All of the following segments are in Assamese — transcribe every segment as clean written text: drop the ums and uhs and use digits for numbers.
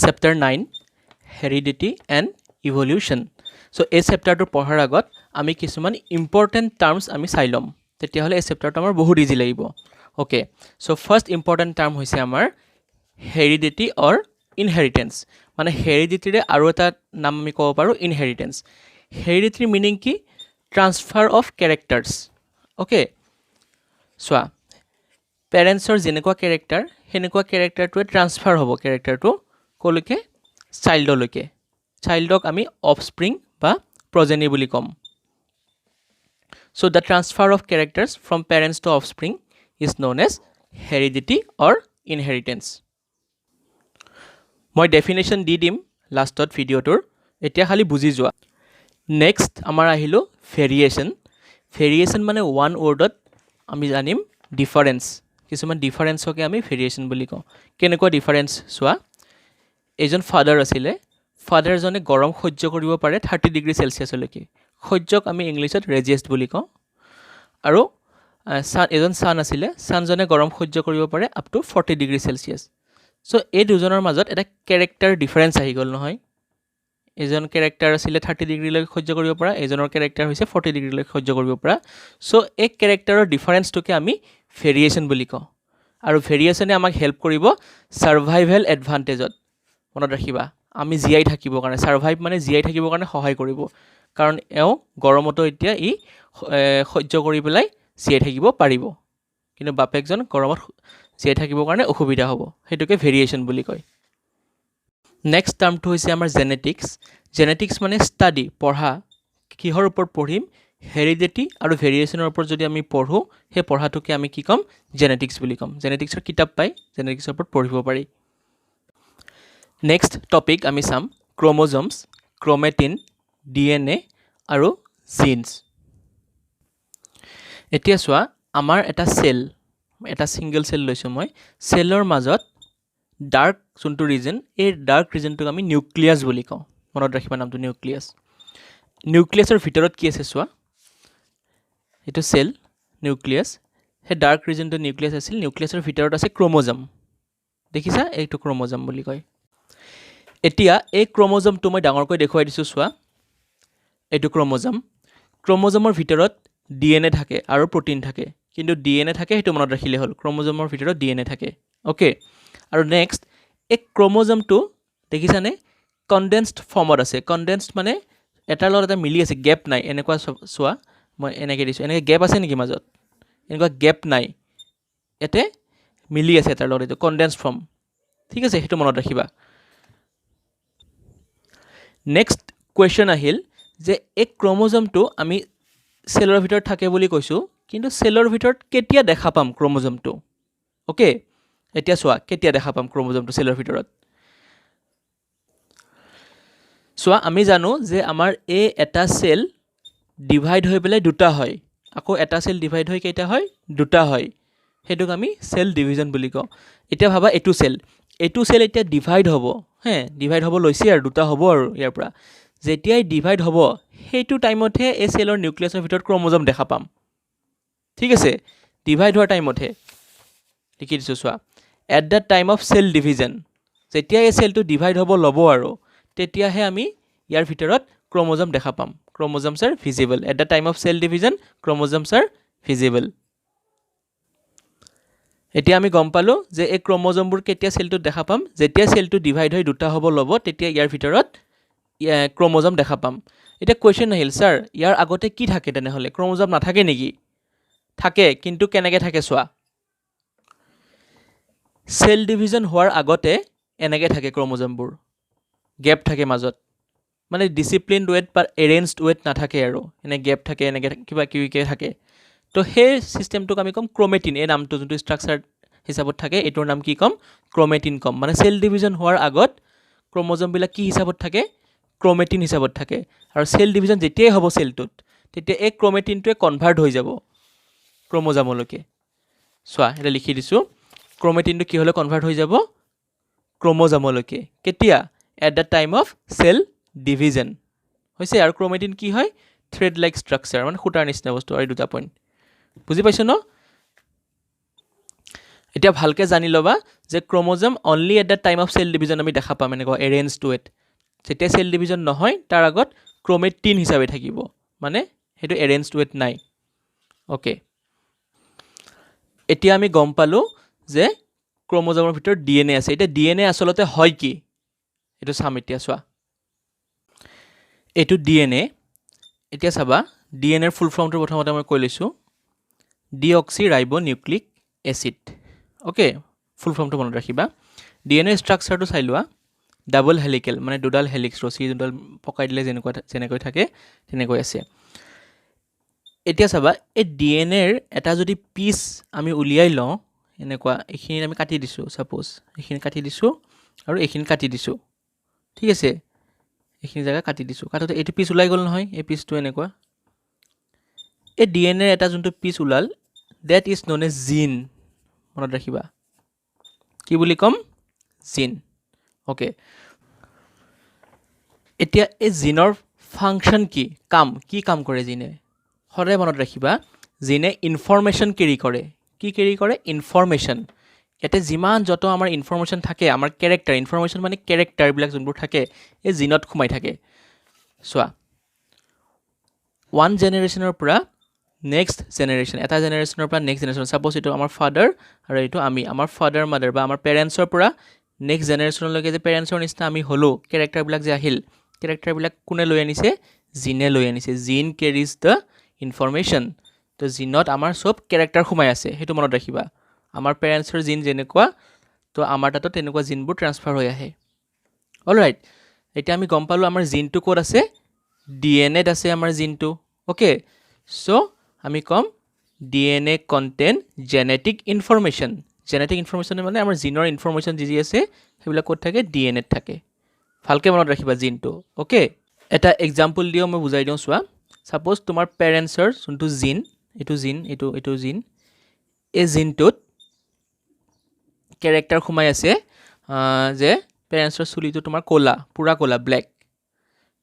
Chapter 9 heredity and evolution. So' এই চেপ্টাৰটো পঢ়াৰ আগত আমি কিছুমান ইম্পৰ্টেণ্ট টাৰ্মছ আমি চাই ল'ম, তেতিয়াহ'লে এই চেপ্টাৰটো আমাৰ বহুত ইজি লাগিব। অ'কে, চ' ফাৰ্ষ্ট ইম্পৰ্টেণ্ট টাৰ্ম হৈছে আমাৰ হেৰিডিটি অৰ ইনহেৰিটেঞ্চ। মানে হেৰিডিটিৰে আৰু এটা নাম আমি ক'ব পাৰোঁ ইনহেৰিটেঞ্চ। হেৰিডিটিৰ মিনিং কি? Transfer of characters. অ'কে, চোৱা, পেৰেণ্টছৰ যেনেকুৱা কেৰেক্টাৰ সেনেকুৱা কেৰেক্টাৰটোৱে ট্ৰান্সফাৰ হ'ব কেৰেক্টাৰটো ক'লৈকে? চাইল্ডলৈকে। চাইল্ডক আমি অফস্প্ৰিং বা প্ৰজেনী বুলি ক'ম। So' the transfer of characters from parents to offspring is known as heredity or inheritance. মই ডেফিনেশ্যন দি দিম লাষ্টত ভিডিঅ'টোৰ, এতিয়া খালি বুজি যোৱা। নেক্সট আমাৰ আহিলোঁ ভেৰিয়েশ্যন। ভেৰিয়েশ্যন মানে ওৱান ৱৰ্ডত আমি জানিম ডিফাৰেঞ্চ। কিছুমান ডিফাৰেঞ্চকে আমি ভেৰিয়েশ্যন বুলি কওঁ। কেনেকুৱা ডিফাৰেঞ্চ চোৱা, এজন ফাদাৰ আছিলে, ফাদাৰজনে গৰম সহ্য কৰিব পাৰে 30 ডিগ্ৰী চেলচিয়াছলৈকে। সহ্যক আমি ইংলিছত ৰেজিষ্ট বুলি কওঁ। আৰু এজন ছান আছিলে, ছানজনে গৰম সহ্য কৰিব পাৰে আপ টু 40 ডিগ্ৰী চেলচিয়াছ। চ' এই দুজনৰ মাজত এটা কেৰেক্টাৰ ডিফাৰেঞ্চ আহি গ'ল নহয়। এজন কেৰেক্টাৰ আছিলে 30 ডিগ্ৰীলৈকে সহ্য কৰিব পৰা, এজনৰ কেৰেক্টাৰ হৈছে 40 ডিগ্ৰীলৈকে সহ্য কৰিব পৰা। চ' এই কেৰেক্টাৰৰ ডিফাৰেঞ্চটোকে আমি ভেৰিয়েশ্যন বুলি কওঁ। আৰু ভেৰিয়েশ্যনে আমাক হেল্প কৰিব ছাৰ্ভাইভেল এডভান্টেজত। মনত ৰাখিবা, আমি জীয়াই থাকিবৰ কাৰণে, ছাৰ্ভাইভ মানে জীয়াই থাকিবৰ কাৰণে সহায় কৰিব। কাৰণ এওঁ গৰমতো এতিয়া সহ্য কৰি পেলাই জীয়াই থাকিব পাৰিব, কিন্তু বাপেকজন গৰমত জীয়াই থাকিবৰ কাৰণে অসুবিধা হ'ব, সেইটোকে ভেৰিয়েশ্যন বুলি কয়। নেক্সট টাৰ্মটো হৈছে আমাৰ জেনেটিক্স। জেনেটিক্স মানে ষ্টাডি, পঢ়া। কিহৰ ওপৰত পঢ়িম? হেৰিডিটি আৰু ভেৰিয়েশ্যনৰ ওপৰত যদি আমি পঢ়োঁ, সেই পঢ়াটোকে আমি কি ক'ম? জেনেটিক্স বুলি ক'ম। জেনেটিক্সৰ কিতাপ পাই, জেনেটিক্সৰ ওপৰত পঢ়িব পাৰি। নেক্সট টপিক আমি চাম ক্ৰম'জমছ, ক্ৰমেটিন, DNA আৰু জিনছ। এতিয়া চোৱা, আমাৰ এটা চেল, এটা ছিংগল চেল লৈছোঁ মই, চেলৰ মাজত ডাৰ্ক যোনটো ৰিজন, এই ডাৰ্ক ৰিজনটোক আমি নিউক্লিয়াছ বুলি কওঁ। মনত ৰাখিবা নামটো নিউক্লিয়াছ। নিউক্লিয়াছৰ ভিতৰত কি আছে চোৱা, এইটো চেল নিউক্লিয়াছ, সেই ডাৰ্ক ৰিজনটো নিউক্লিয়াছ আছিল। নিউক্লিয়াছৰ ভিতৰত আছে ক্ৰম'জম। দেখিছা, এইটো ক্ৰম'জম বুলি কয়। এতিয়া এই ক্ৰম'জমটো মই ডাঙৰকৈ দেখুৱাই দিছোঁ চোৱা, এইটো ক্ৰম'জম। ক্ৰম'জমৰ ভিতৰত DNA থাকে আৰু প্ৰ'টিন থাকে, কিন্তু DNA থাকে সেইটো মনত ৰাখিলে হ'ল, ক্ৰম'জমৰ ভিতৰত DNA থাকে। অ'কে, আৰু নেক্সট এই ক্ৰম'জমটো দেখিছানে কনডেন্সড ফৰ্মত আছে। কনডেন্সড মানে এটাৰ লগত এটা মিলি আছে, গেপ নাই। এনেকুৱা চোৱা, মই এনেকৈ দিছোঁ, এনেকৈ গেপ আছে নেকি মাজত? এনেকুৱা গেপ নাই, ইয়াতে মিলি আছে এটাৰ লগত, এইটো কনডেন্সড ফৰ্ম। ঠিক আছে, সেইটো মনত ৰাখিবা। নেক্সট কুৱেশ্যন আহিল যে এই ক্ৰম'জমটো আমি চেলৰ ভিতৰত থাকে বুলি কৈছোঁ, কিন্তু চেলৰ ভিতৰত কেতিয়া দেখা পাম ক্ৰম'জমটো? অ'কে, এতিয়া চোৱা কেতিয়া দেখা পাম ক্ৰম'জমটো চেলৰ ভিতৰত। চোৱা, আমি জানো যে আমাৰ এই এটা চেল ডিভাইড হৈ পেলাই দুটা হয়, আকৌ এটা চেল ডিভাইড হৈ কেইটা হয়? দুটা হয়। সেইটোক আমি চেল ডিভিজন বুলি কওঁ। এতিয়া ভাবা, এইটো চেল এতিয়া ডিভাইড হ'ব, ডিভাইড হ'ব লৈছে আৰু দুটা হ'ব আৰু ইয়াৰ পৰা। যেতিয়াই ডিভাইড হ'ব সেইটো টাইমতহে এই চেলৰ নিউক্লিয়াছৰ ভিতৰত ক্ৰম'জম দেখা পাম। ঠিক আছে, ডিভাইড হোৱাৰ টাইমতহে। লিখি দিছোঁ চোৱা, at the time of cell division, যেতিয়া এই চেলটো ডিভাইড হ'ব ল'ব আৰু তেতিয়াহে আমি ইয়াৰ ভিতৰত ক্ৰম'জম দেখা পাম। Chromosomes are visible. At the time of cell division chromosomes are visible. এতিয়া আমি গম পালোঁ যে এই ক্ৰম'জমবোৰ কেতিয়া চেলটোত দেখা পাম? যেতিয়া চেলটো ডিভাইড হৈ দুটা হ'ব ল'ব, তেতিয়া ইয়াৰ ভিতৰত ক্ৰম'জম দেখা পাম। এতিয়া কুৱেশ্যন আহিল, ছাৰ ইয়াৰ আগতে কি থাকে তেনেহ'লে? ক্ৰম'জম নাথাকে নেকি? থাকে, কিন্তু কেনেকৈ থাকে চোৱা। চেল ডিভিজন হোৱাৰ আগতে এনেকৈ থাকে ক্ৰম'জমবোৰ, গেপ থাকে মাজত, মানে ডিচিপ্লিন ৱেত বা এৰেঞ্জড ৱেত নাথাকে আৰু, এনে গেপ থাকে, এনেকৈ কিবা কিবিকৈ থাকে। তো সেই ছিষ্টেমটোক আমি ক'ম ক্ৰমেটিন। এই নামটো যোনটো ষ্ট্ৰাকচাৰ হিচাপত থাকে, এইটোৰ নাম কি ক'ম? ক্ৰমেটিন ক'ম। মানে চেল ডিভিজন হোৱাৰ আগত ক্ৰম'জমবিলাক কি হিচাপত থাকে? ক্ৰমেটিন হিচাপত থাকে। আৰু চেল ডিভিজন যেতিয়াই হ'ব চেলটোত, তেতিয়া এই ক্ৰমেটিনটোৱে কনভাৰ্ট হৈ যাব ক্ৰম'জমলৈকে। চোৱা, এটা লিখি দিছোঁ, ক্ৰমেটিনটো কি হ'লে কনভাৰ্ট হৈ যাব? ক্ৰম'জমলৈকে। কেতিয়া? At the time of cell division হৈছে। আৰু ক্ৰমেটিন কি হয়? থ্ৰেড লাইক ষ্ট্ৰাকচাৰ, মানে সূতাৰ নিচিনা বস্তু। আৰু দুটা পইণ্ট বুজি পাইছোঁ ন? এতিয়া ভালকে জানি ল'বা যে chromosome only at the time of cell division আমি দেখা পাম এনেকুৱা এৰেঞ্জ টু ইট যেতিয়া চেল ডিভিজন নহয় তাৰ আগত ক্ৰমেটিন হিচাপে থাকিব মানে সেইটো এৰেঞ্জ টু ইট নাই ওকে এতিয়া আমি গম পালো যে ক্ৰমোজমৰ ভিতৰত ডিএনএ আছে এতিয়া ডিএনএ আসলতে হয় কি এটো চাম এতিয়া চোৱা এটো ডিএনএ এতিয়া চাবা ডিএনএৰ ফুল ফৰ্মটো প্ৰথমতে মই কৈ লৈছো ডিঅক্সিৰাইবোনিউক্লিক এসিড ওকে ফুল ফৰ্মটো মনত ৰাখিবা ডিএনএ ষ্ট্ৰাকচাৰটো চাই লোৱা ডাবল হেলিকেল মানে দুডাল হেলিক্স ৰছী দুডাল পকাই দিলে যেনেকৈ থাকে তেনেকৈ আছে এতিয়া চাবা এই ডিএনএৰ এটা যদি পিস আমি উলিয়াই লওঁ এনেকুৱা এইখিনি আমি কাটি দিছো সাপোজ এইখিনি কাটি দিছো আৰু এইখিনি কাটি দিছো ঠিক আছে এইখিনি জায়গা কাটি দিছো কাটোতে এইটো পিস উলাই গল নহয় এই পিসটো এনেকুৱা এই ডিএনএ এটা যোনটো piece Wular that is known as gene মনত ৰাখিবা কি বুলি কম জিন ওকে এতিয়া এই জিনৰ ফাংচন কি কাম কৰে জিনে হৰে মনত ৰাখিবা জিনে ইনফৰমেশন কেৰি কৰে কি কেৰি কৰে ইনফৰমেশন এতে যিমান যত আমাৰ ইনফৰমেশন থাকে আমাৰ ক্যাৰেক্টাৰ ইনফৰমেশন মানে ক্যাৰেক্টাৰ বিলাক যোনবোৰ থাকে এই জিনত খুমাই থাকে সোৱা ওয়ান জেনাৰেশনৰ পৰা নেক্সট জেনাৰেশন এটা জেনাৰেশনৰ পৰা নেক্সট জেনাৰেশন সাপোজ এটো আমাৰ ফাদাৰ আৰু এটো আমি আমাৰ ফাদাৰ মাদাৰ বা আমাৰ পেৰেন্টছৰ পৰা নেক্সট জেনাৰেশনলৈকে যে পেৰেন্টছৰ নিচিনা আমি হলো ক্যাৰেক্টাৰ বিলাক যে আহিল ক্যাৰেক্টাৰ বিলাক কোনে লৈ আনিছে জিনে লৈ আনিছে জিন কেৰিজ দ্য ইনফৰমেশন তো জিনত আমাৰ সব ক্যাৰেক্টাৰ খুমাই আছে হেতু মনত ৰাখিবা আমাৰ পেৰেন্টছৰ জিন যেনেকুৱা তো আমাৰ তাতো তেনেকুৱা জিনবোৰ ট্ৰান্সফাৰ হৈ আহে অলৰাইট এতিয়া আমি গম পালো আমাৰ জিনটো কোড আছে ডিএনএ ত আছে আমাৰ জিনটো ওকে সো আমি কম ডিএনএ কন্টেন জেনেটিক ইনফৰমেশন মানে আমাৰ জিনৰ ইনফৰমেশন যি আছে হেবিলাক কোড থাকে ডিএনএ ত থাকে ভালকে মনত ৰাখিবা জিনটো ওকে এটা এক্সাম্পল দিও মই বুজাই দিও সোৱা সাপোজ তোমাৰ পেৰেন্টছৰ যোনটো জিন এটো জিন এই জিনটোত ক্যাৰেক্টাৰ খুমাই আছে যে পেৰেন্টছৰ চুলিটো তোমাৰ কোলা পুৰা কোলা ব্ল্যাক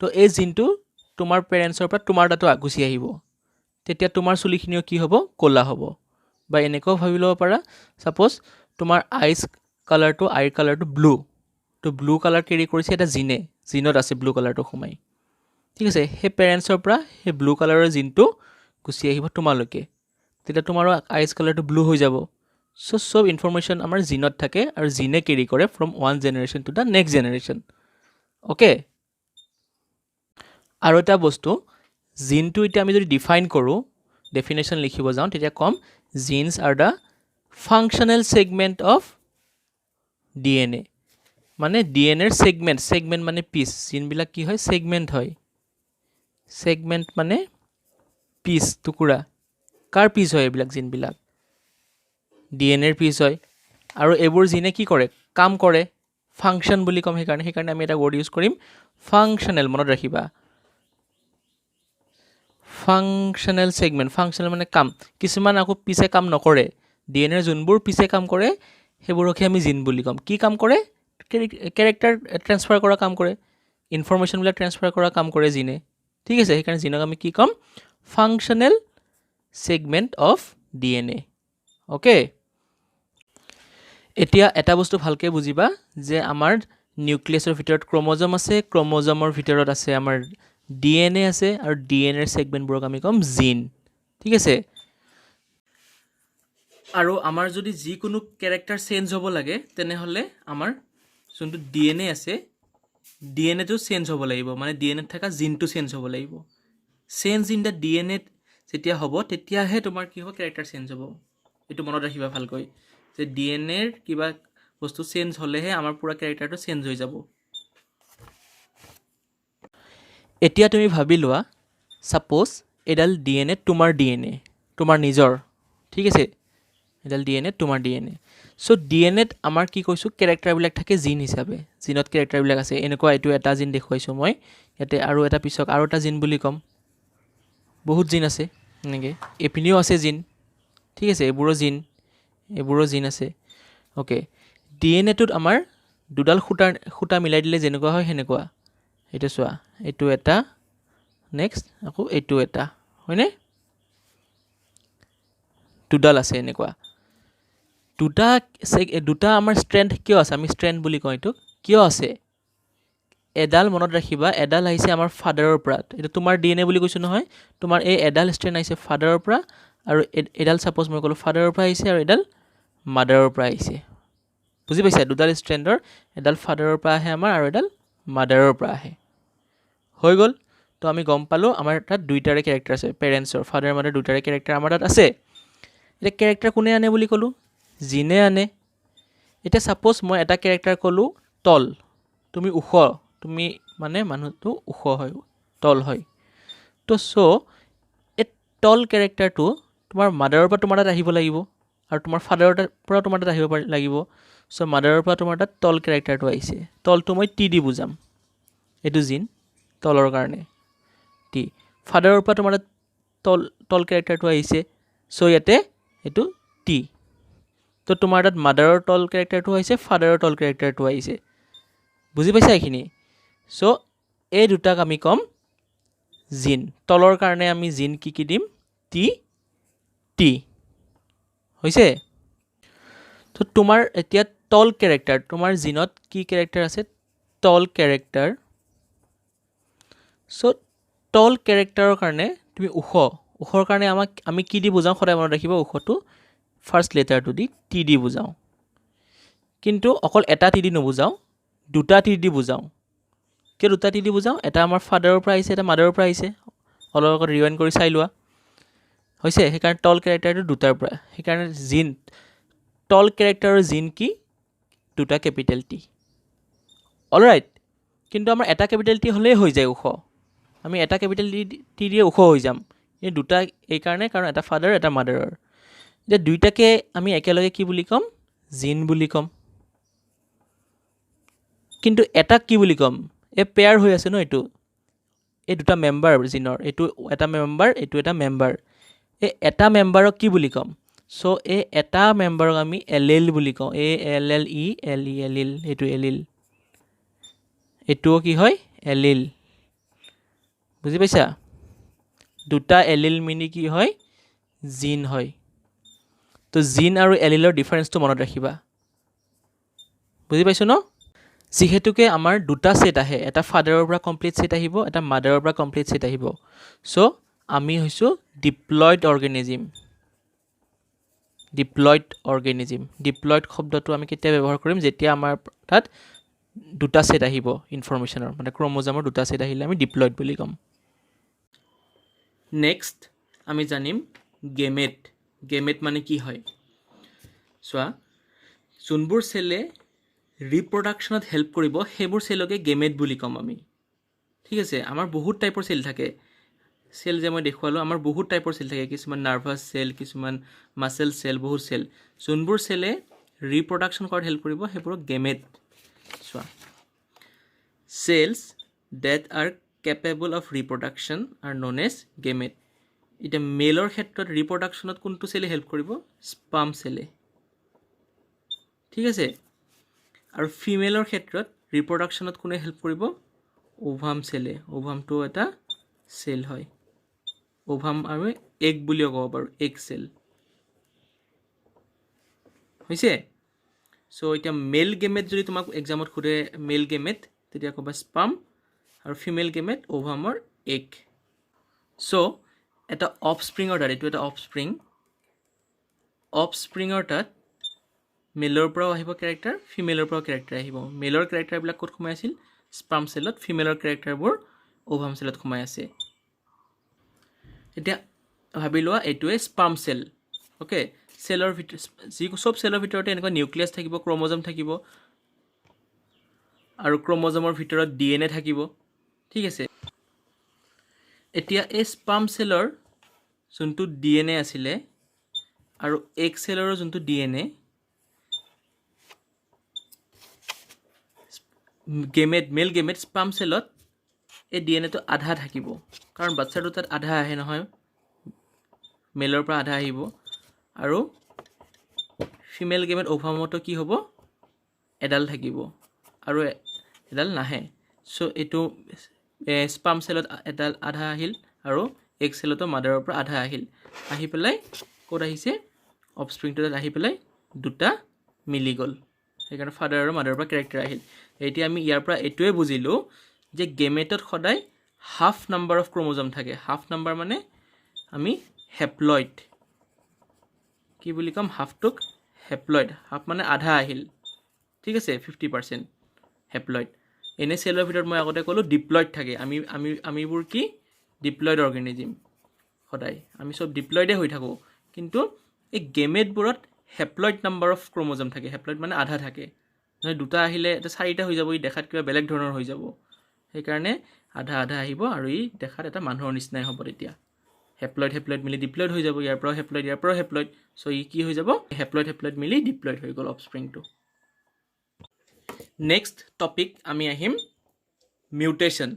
তো এই জিনটো তোমাৰ পেৰেন্টছৰ পৰা তোমাৰ তাতো গুছি আহিব তেতিয়া তোমাৰ চুলিখিনিও কি হ'ব কোলা হ'ব বা এনেকৈ ভাবি লব পাৰা সাপোজ তোমাৰ আইজ কালাৰটো ব্লু তো ব্লু কালাৰ কেৰি কৰিছে এটা জিনত আছে ব্লু কালাৰটো খুমাই ঠিক আছে হে পেৰেন্টছৰ পৰা হে ব্লু কালাৰৰ জিনটো গুছি আহিব তোমালৈকে তেতিয়া তোমাৰো আইজ কালাৰটো ব্লু হৈ যাব সো সব ইনফৰমেশন আমাৰ জিনত থাকে আৰু জিনে কেৰি কৰে from one generation to the next generation okay আৰু এটা বস্তু জিনটো এতিয়া আমি যদি ডিফাইন কৰো ডেফিনেশন লিখিব যাও তেতিয়া কম genes are the functional segment of DNA মানে ডিএনএৰ সেগমেন্ট মানে পিস জিন বিলাক কি হয় সেগমেন্ট মানে পিস টুকুৰা কাৰ পিস হয় এইবিলাক জিন বিলাক ডিএনএৰ পিস হয় আৰু এবোৰ জিনে কি কৰে কাম কৰে ফাংশন বুলি কম সেইকাৰণে আমি এটা ৱৰ্ড ইউজ কৰিম ফাংশনাল মনত ৰাখিবা ফাংশনাল সেগমেন্ট ফাংশনাল মানে কাম কিছুমান আকৌ পিছে কাম নকৰে ডিএনএৰ যোনবোৰ পিছে কাম কৰে হেবোৰকে আমি জিন বুলি কম কি কাম কৰে ক্যাৰেক্টাৰ ট্ৰান্সফাৰ কৰা কাম কৰে ইনফৰমেশন বিলাক ট্ৰান্সফাৰ কৰা কাম কৰে জিনে ঠিক আছে সেইকাৰণে জিনক আমি কি কম functional segment of DNA okay এতিয়া এটা বস্তু ভালকে বুজিবা যে আমাৰ নিউক্লিয়াছৰ ভিতৰত ক্ৰোমোজম আছে ক্ৰোমোজমৰ ভিতৰত আছে আমাৰ ডিএনএ আছে আৰু ডিএনএৰ সেগমেন্টবোৰক আমি কম জিন ঠিক আছে আৰু আমাৰ যদি যিকোনো ক্যাৰেক্টাৰ চেঞ্জ হ'ব লাগে তেনেহলে আমাৰ যোনটো ডিএনএ আছে ডিএনএ টো চেঞ্জ হ'ব লাগিব মানে ডিএনএ থকা জিনটো চেঞ্জ হ'ব লাগিব চেঞ্জ ইন দা ডিএনএ যেতিয়া হ'ব তেতিয়াহে তোমাৰ কি হ'ব ক্যাৰেক্টাৰ চেঞ্জ হ'ব এটো মনত ৰাখিবা ভালকৈ যে ডিএনএৰ কিবা বস্তু চেঞ্জ হলেহে আমাৰ পুৰা ক্যাৰেক্টাৰটো চেঞ্জ হৈ যাব এতিয়া তুমি ভাবি লোৱা সাপোজ এডাল ডিএনএ তোমাৰ নিজৰ ঠিক আছে এডাল ডিএনএ তোমাৰ ডিএনএ সো ডিএনএত আমাৰ কি কৈছো ক্যাৰেক্টাৰ বিলাক থাকে জিন হিচাপে জিনত ক্যাৰেক্টাৰ বিলাক আছে এনেকুৱা এটো এটা জিন দেখুৱাইছো মই ইয়াতে আৰু এটা পিছক আৰু এটা জিন বুলি কম বহুত জিন আছে এনেকে এপিনিও আছে জিন ঠিক আছে এবোৰো জিন আছে ওকে ডিএনএ টোত আমাৰ দুডাল খুটা মিলাই দিলে যেনেকুৱা হয় হেনেকুৱা এটা চোৱা এটো এটা নেক্সট আকৌ এটো এটা হয়নে দুডাল আছে এনেকুৱা দুটা আমাৰ ষ্ট্ৰেণ্ড কিয় আছে আমি ষ্ট্ৰেণ্ড বুলি কওঁ এইটো কিয় আছে এডাল মনত ৰাখিবা এডাল আহিছে আমাৰ ফাদাৰৰ পৰা এইটো তোমাৰ DNA বুলি কৈছো নহয় তোমাৰ এই এডাল ষ্ট্ৰেণ্ড আহিছে ফাদাৰৰ পৰা আৰু এডাল সাপোজ মই ক'লো ফাদাৰৰ পৰা আহিছে আৰু এডাল মাদাৰৰ পৰা আহিছে বুজি পাইছা দুডাল ষ্ট্ৰেণ্ডৰ এডাল ফাদাৰৰ পৰা আহে আমাৰ আৰু এডাল মাদাৰৰ পৰা আহে হৈ গ'ল তো আমি গম পালো আমাৰ তাত দুইটাৰে ক্যাৰেক্টাৰ আছে পেৰেন্টছৰ ফাদাৰ মাদাৰ দুইটাৰে ক্যাৰেক্টাৰ আমাৰ তাত আছে এটা ক্যাৰেক্টাৰ কোনে আনে বুলি ক'লো জিনে আনে এটা সাপোজ মই এটা ক্যাৰেক্টাৰ ক'লো তল তুমি উখ তুমি মানে মানুহটো উখ হয় তল হয় তো সো এই তল ক্যাৰেক্টাৰটো তোমাৰ মাদাৰৰ পৰা তোমাৰ তাত আহিব লাগিব আৰু তোমাৰ ফাদাৰৰ পৰা তোমাৰ তাত আহিব লাগিব সো মাদাৰৰ পৰা তোমাৰ তাত তল ক্যাৰেক্টাৰটো আহিছে তলটো মই টি দি বুজাম এটো জিন তলৰ কাৰণে টি ফাদাৰৰ পৰা তোমাৰ তল ক্যাৰেক্টাৰটো আহিছে সো ইয়াতে এটো টি তো তোমাৰ তাত মাদাৰৰ তল ক্যাৰেক্টাৰটো আহিছে ফাদাৰৰ তল ক্যাৰেক্টাৰটো আহিছে বুজি পাইছা এইখিনি সো এই দুটাক আমি কম জিন তলৰ কাৰণে আমি জিন কি দিম টি টি হৈছে তো তোমাৰ এতিয়া তল ক্যাৰেক্টাৰ তোমাৰ জিনত কি ক্যাৰেক্টাৰ আছে তল ক্যাৰেক্টাৰ সো তল ক্যাৰেক্টাৰৰ কাৰণে তুমি উখৰ কাৰণে আমি কি দি বুজাও সদায় মনত ৰাখিবা উখটো ফাৰ্স্ট লেটাৰটো দি টি দি বুজাও কিন্তু অকল এটা টি দি নবুজাও দুটা টি দি বুজাও কি দুটা টি দি বুজাও এটা আমাৰ ফাদাৰৰ পৰা আহিছে এটা মাদাৰৰ পৰা আহিছে অলপ আগত ৰিৱাইণ্ড কৰি চাই লোৱা হৈছে সেইকাৰণে তল ক্যাৰেক্টাৰটো দুটাৰ পৰা সেইকাৰণে জিন তল ক্যাৰেক্টাৰৰ জিন কি দুটা ক্যাপিটেল টি অলৰাইট কিন্তু আমাৰ এটা ক্যাপিটেল টি হলেই হৈ যায় উখ আমি এটা ক্যাপিটেল টি দিয়ে উখ হৈ যাম এই দুটা এই কাৰণে কাৰণ এটা ফাদাৰ এটা মাদাৰৰ যে দুইটাকে আমি একেলগে কি বুলি কম জিন বুলি কম কিন্তু এটা কি বুলি কম এ পেয়াৰ হৈ আছে ন এটো এই দুটা মেম্বাৰ জিনৰ এটো এটা মেম্বাৰ এটো এটা মেম্বাৰ এই এটা মেম্বাৰক কি বুলি কম সো এই এটা মেম্বাৰক আমি এলিল বুলি কওঁ এ এল এল ই এল ই এলিল এটো এলিল এটো কি হয় এলিল বুজি পাইছা দুটা এলিল মিনি কি হয় জিন হয় তো জিন আৰু এলিলৰ ডিফাৰেন্সটো মনত ৰাখিবা বুজি পাইছো ন যিহেতুকে আমাৰ দুটা সেট আহে এটা ফাদাৰৰ পৰা কমপ্লিট সেট আহিব এটা মাদাৰৰ পৰা কমপ্লিট সেট আহিব সো আমি হৈছো ডিপ্লয়েড অৰ্গেনিজম ডিপ্লয়েড শব্দটো আমি কেতিয়া ব্যৱহাৰ কৰিম যেতিয়া আমাৰ তাত দুটা সেট আহিব ইনফৰমেশনৰ মানে ক্ৰোমোজমৰ দুটা সেট আহিলে আমি ডিপ্লয়েড বুলি কম নেক্সট আমি জানিম গেমেট মানে কি হয় সোৱা যোনবোৰ সেলে ৰিপ্ৰডাকশনত হেল্প কৰিব সেইবোৰ সেলকে গেমেট বুলি কম আমি ঠিক আছে আমাৰ বহুত টাইপৰ সেল থাকে সেল যে মই দেখুৱালো আমাৰ বহুত টাইপৰ সেল থাকে কিছুমান নাৰ্ভাছ সেল কিছুমান মাসল সেল বহুত সেল যোনবোৰ সেলে ৰিপ্ৰডাকশন কৰাত হেল্প কৰিব সেইবোৰক gamete সোৱা cells that are capable of reproduction are known as gamete এটা মেলৰ ক্ষেত্ৰত ৰিপ্ৰডাকশনত কোনটো সেলে হেল্প কৰিব স্পাৰ্ম সেলে ঠিক আছে আৰু ফিমেলৰ ক্ষেত্ৰত ৰিপ্ৰডাকশনত কোনে হেল্প কৰিব ওভাম সেলে ওভামটো এটা সেল হয় ওভাম আৰু এগ বুলিও ক'ব পাৰো এগ সেল হৈছে সো এটা মেল গেমেট যদি তোমাক এক্সামত খুদে মেল গেমেট তেতিয়া ক'বা স্পাৰ্ম আৰু ফিমেল গেমেট ওভামৰ এগ সো এটা অফস্প্ৰিঙৰ তাত এইটো এটা অফস্প্ৰিঙৰ তাত মেলৰ পৰা আহিব ক্যাৰেক্টাৰ ফিমেলৰ পৰা ক্যাৰেক্টাৰ আহিব মেলৰ ক্যাৰেক্টাৰ বিলাক ক'ত সোমাই আছিল স্পাৰ্ম সেলত ফিমেলৰ ক্যাৰেক্টাৰবোৰ ওভাম সেলত সোমাই আছে এতিয়া ভাবি লোৱা এইটোৱে স্পাৰ্ম সেল ওকে সেলৰ ভিতৰত যি সব সেলৰ ভিতৰতে এনেকুৱা নিউক্লিয়াছ থাকিব ক্ৰোমোজম থাকিব আৰু ক্ৰোমোজমৰ ভিতৰত DNA থাকিব ঠিক আছে এতিয়া এই স্পাৰ্ম সেলৰ যোনটো DNA আছিলে আৰু এগ সেলৰ যোনটো DNA মেল গেমেট স্পাৰ্ম সেলত এই DNA টো আধা থাকিব কাৰণ বাচ্চাটো তাত আধা আহে নহয় মেলৰ পৰা আধা আহিব আৰু ফিমেল গেমেট ওভামটো কি হ'ব এডাল থাকিব আৰু এডাল নাহে সো এটো স্পাৰ্ম সেলত এডাল আধা আহিল আৰু এগ সেলতো মাদাৰৰ পৰা আধা আহিল আহি পেলাই ক'ত আহিছে অফস্প্ৰিংটো আহি পেলাই দুটা মিলি গ'ল সেইকাৰণে ফাদাৰ আৰু মাদাৰৰ পৰা কেৰেক্টাৰ আহিল এতিয়া আমি ইয়াৰ পৰা এইটোৱে বুজিলোঁ যে গেমেটত সদায় হাফ নাম্বাৰ অফ ক্ৰমোজম থাকে হাফ নাম্বাৰ মানে আমি হেপ্লইড কি বুলি ক'ম হাফটোক হেপ্লইড হাফ মানে আধা আহিল ঠিক আছে 50% হেপ্লইড এনে চেলৰ ভিতৰত মই আগতে ক'লোঁ ডিপ্লইড থাকে আমিবোৰ কি ডিপ্লইড অৰ্গেনিজিম সদায় আমি সব ডিপ্লইডে হৈ থাকোঁ কিন্তু এই গেমেটবোৰত হেপ্লইড নাম্বাৰ অফ ক্ৰমোজম থাকে হেপ্লইড মানে আধা থাকে মানে দুটা আহিলে এটা চাৰিটা হৈ যাব ই দেখাত কিবা বেলেগ ধৰণৰ হৈ যাব সেইকাৰণে আধা আধা আহিব আৰু ই দেখাত এটা মানুহৰ নিচিনাই হ'ব তেতিয়া হেপ্লইড মিলি ডিপ্লইড হৈ যাব ইয়াৰ পৰাও হেপ্লইড চ' ই কি হৈ যাব হেপ্লইড মিলি ডিপ্লইড হৈ গ'ল অফস্প্ৰিংটো নেক্সট টপিক আমি আহিম মিউটেশ্যন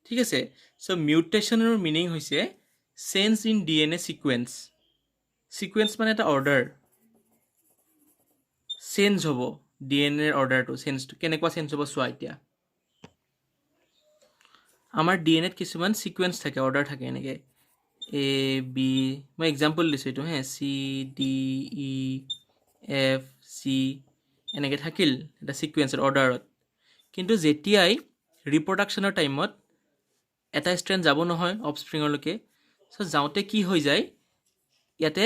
ঠিক আছে চ' মিউটেশ্যনৰ মিনিং হৈছে চেঞ্জ ইন DNA সিকুৱেন্স মানে এটা অৰ্ডাৰ চেঞ্জ হ'ব DNA অৰ্ডাৰটো চেঞ্জটো কেনেকুৱা চেঞ্জ হ'ব চোৱা এতিয়া আমাৰ DNAত কিছুমান সিকুৱেন্স থাকে অৰ্ডাৰ থাকে এনেকে A B মই এক্সাম্পল দিছোঁ এইটো হে C D E F C এনেকে থাকিল এটা সিকুৱেন্সৰ অৰ্ডাৰত কিন্তু যেতিয়াই ৰিপ্ৰডাকশ্যনৰ টাইমত এটা ষ্ট্ৰেণ্ড যাব নহয় অফস্প্ৰিঙৰলৈকে চ' যাওঁতে কি হৈ যায় ইয়াতে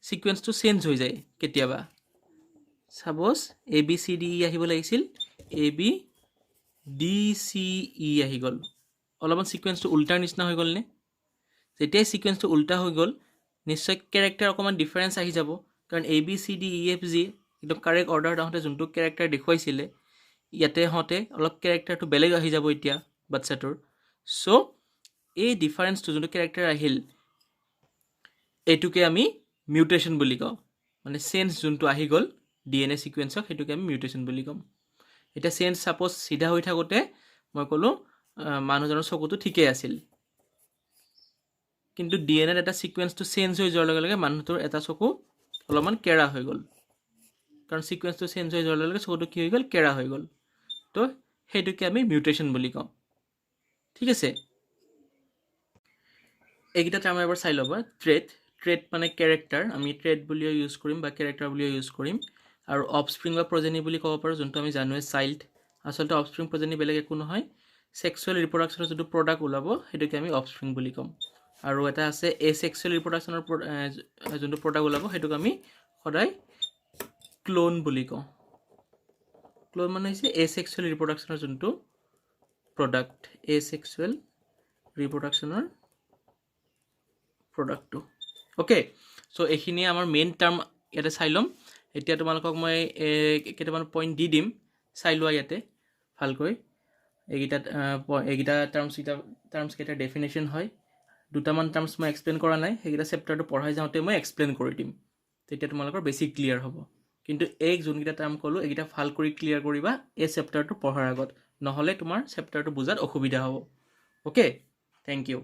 সিকুৱেন্সটো চেঞ্জ হৈ যায় কেতিয়াবা suppose A B C D E আহিব লাগিছিল A B D C E আহি গ'ল অলপমান সিকুৱেন্সটো উল্টাৰ নিচিনা হৈ গ'ল নে যেতিয়াই সিকুৱেন্সটো উল্টা হৈ গ'ল নিশ্চয় কেৰেক্টাৰ অকণমান ডিফাৰেঞ্চ আহি যাব কাৰণ A B C D E F G একদম কাৰেক্ট অৰ্ডাৰত আহোঁতে যোনটো কেৰেক্টাৰ দেখুৱাইছিলে ইয়াতে হওঁতে অলপ কেৰেক্টাৰটো বেলেগ আহি যাব এতিয়া বাচ্চাটোৰ চ' এই ডিফাৰেঞ্চটো যোনটো কেৰেক্টাৰ আহিল এইটোকে আমি মিউটেশ্যন বুলি কওঁ মানে চেঞ্জ যোনটো আহি গ'ল DNA সিকুৱেন্সক সেইটোকে আমি মিউটেশ্যন বুলি ক'ম এতিয়া চেঞ্জ সাপোজ সিধা হৈ থাকোঁতে মই ক'লোঁ মানুহজনৰ চকুটো ঠিকেই আছিল কিন্তু DNAত এটা সিকুৱেন্সটো চেঞ্জ হৈ যোৱাৰ লগে লগে মানুহটোৰ এটা চকু অলপমান কেৰা হৈ গ'ল কাৰণ সিকুৱেন্সটো চেঞ্জ হৈ যোৱাৰ লগে লগে চকুটো কি হৈ গ'ল কেৰা হৈ গ'ল তো সেইটোকে আমি মিউটেশ্যন বুলি কওঁ ঠিক আছে এইকেইটা টাৰ্ম এবাৰ চাই ল'বা ট্ৰেট মানে কেৰেক্টাৰ আমি ট্ৰেট বুলিও ইউজ কৰিম বা কেৰেক্টাৰ বুলিও ইউজ কৰিম আৰু অফস্প্ৰিং বা প্ৰজেনি বুলি ক'ব পাৰোঁ যোনটো আমি জানোৱে চাইল্ড আচলতে অফস্প্ৰিং প্ৰজেনি বেলেগ একো নহয় সেক্সুৱেল ৰিপ্ৰডাকশ্যনৰ যোনটো প্ৰডাক্ট ওলাব সেইটোকে আমি অফস্প্ৰিং বুলি ক'ম আৰু এটা আছে এছেক্সুৱেল ৰিপ্ৰডাকশ্যনৰ যোনটো প্ৰডাক্ট ওলাব সেইটোক আমি সদায় ক্লোন বুলি কওঁ ক্লোন মানে হৈছে এছেক্সুৱেল ৰিপ্ৰডাকশ্যনৰ যোনটো প্ৰডাক্ট এছেক্সুৱেল ৰিপ্ৰডাকশ্যনৰ প্ৰডাক্টটো অ'কে চ' এইখিনিয়ে আমাৰ মেইন টাৰ্ম ইয়াতে চাই ল'ম এতিয়া তোমালোকক মই কেইটামান পইণ্ট দি দিম চাই লোৱা ইয়াতে ভালকৈ এইকেইটা টাৰ্মছকেইটাৰ ডেফিনেশ্যন হয় দুটামান টাৰ্মছ মই এক্সপ্লেইন কৰা নাই সেইকেইটা চেপ্টাৰটো পঢ়াই যাওঁতে মই এক্সপ্লেইন কৰি দিম তেতিয়া তোমালোকৰ বেছি ক্লিয়াৰ হ'ব কিন্তু এই যোনকেইটা টাৰ্ম ক'লোঁ এইকেইটা ভাল কৰি ক্লিয়াৰ কৰিবা এই চেপ্টাৰটো পঢ়াৰ আগত নহ'লে তোমাৰ চেপ্টাৰটো বুজাত অসুবিধা হ'ব অ'কে থেংক ইউ